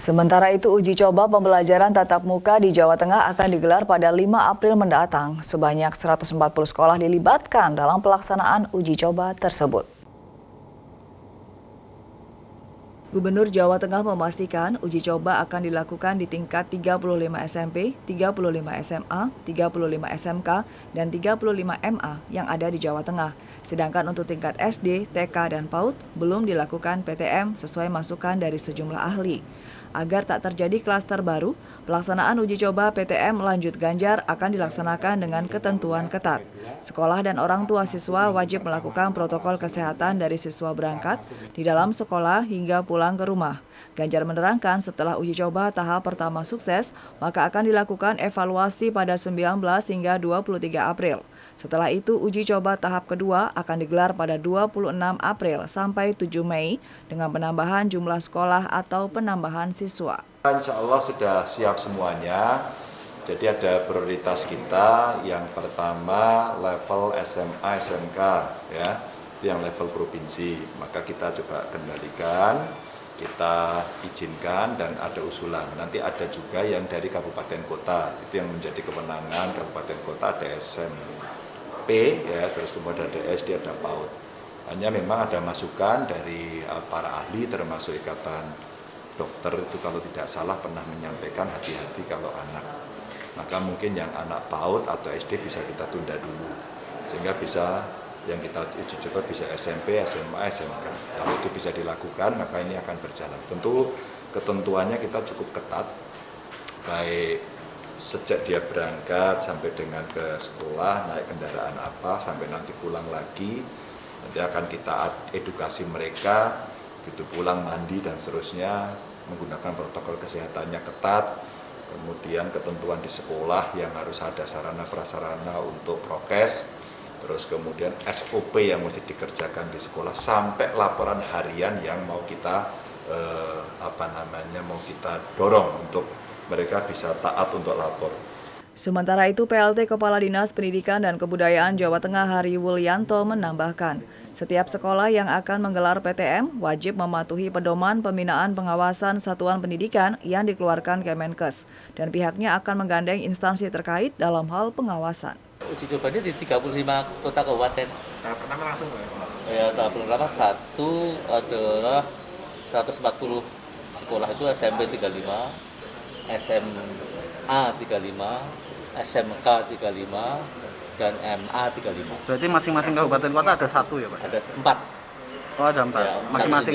Sementara itu, uji coba pembelajaran tatap muka di Jawa Tengah akan digelar pada 5 April mendatang. Sebanyak 140 sekolah dilibatkan dalam pelaksanaan uji coba tersebut. Gubernur Jawa Tengah memastikan uji coba akan dilakukan di tingkat 35 SMP, 35 SMA, 35 SMK, dan 35 MA yang ada di Jawa Tengah. Sedangkan untuk tingkat SD, TK, dan PAUD belum dilakukan PTM sesuai masukan dari sejumlah ahli. Agar tak terjadi klaster baru, pelaksanaan uji coba PTM lanjut ganjar akan dilaksanakan dengan ketentuan ketat. Sekolah dan orang tua siswa wajib melakukan protokol kesehatan dari siswa berangkat di dalam sekolah hingga pulang ke rumah. Ganjar menerangkan setelah uji coba tahap pertama sukses, maka akan dilakukan evaluasi pada 19 hingga 23 April. Setelah itu, uji coba tahap kedua akan digelar pada 26 April sampai 7 Mei dengan penambahan jumlah sekolah atau penambahan siswa. Insya Allah sudah siap semuanya. Jadi ada prioritas kita, yang pertama level SMA, SMK, ya, itu yang level provinsi. Maka kita coba kendalikan, kita izinkan dan ada usulan. Nanti ada juga yang dari kabupaten kota, itu yang menjadi kewenangan kabupaten kota, ada SMP, ya, terus kemudian ada SD, ada PAUD. Hanya memang ada masukan dari para ahli, termasuk Ikatan Dokter itu kalau tidak salah pernah menyampaikan hati-hati kalau anak. Maka mungkin yang anak PAUD atau SD bisa kita tunda dulu, sehingga bisa yang kita uji coba bisa SMP, SMA, SMK. Kalau itu bisa dilakukan, maka ini akan berjalan. Tentu ketentuannya kita cukup ketat, baik sejak dia berangkat sampai dengan ke sekolah, naik kendaraan apa, sampai nanti pulang lagi. Nanti akan kita edukasi mereka, gitu pulang mandi dan seterusnya, menggunakan protokol kesehatannya ketat. Kemudian ketentuan di sekolah yang harus ada sarana prasarana untuk prokes, terus kemudian SOP yang mesti dikerjakan di sekolah sampai laporan harian yang mau kita mau kita dorong untuk mereka bisa taat untuk lapor. Sementara itu, PLT Kepala Dinas Pendidikan dan Kebudayaan Jawa Tengah Hari Wulyanto menambahkan, setiap sekolah yang akan menggelar PTM wajib mematuhi pedoman pembinaan pengawasan satuan pendidikan yang dikeluarkan Kemenkes, dan pihaknya akan menggandeng instansi terkait dalam hal pengawasan. Uji cobanya di 35 kota kabupaten. Tahap pertama langsung Ya, tahap pertama satu adalah 140 sekolah, itu SMP 35, SMA 35, SMK 35, dan MA 35. Berarti masing-masing kabupaten kota ada satu ya Pak? Ada 4. Oh ada 4, Ya, masing-masing.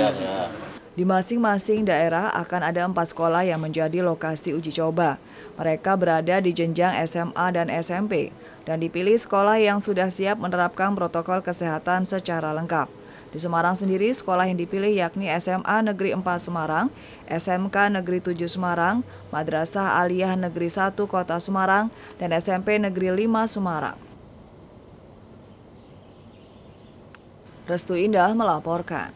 Di masing-masing daerah akan ada 4 sekolah yang menjadi lokasi uji coba. Mereka berada di jenjang SMA dan SMP, dan dipilih sekolah yang sudah siap menerapkan protokol kesehatan secara lengkap. Di Semarang sendiri, sekolah yang dipilih yakni SMA Negeri 4 Semarang, SMK Negeri 7 Semarang, Madrasah Aliyah Negeri 1 Kota Semarang, dan SMP Negeri 5 Semarang. Restu Indah melaporkan.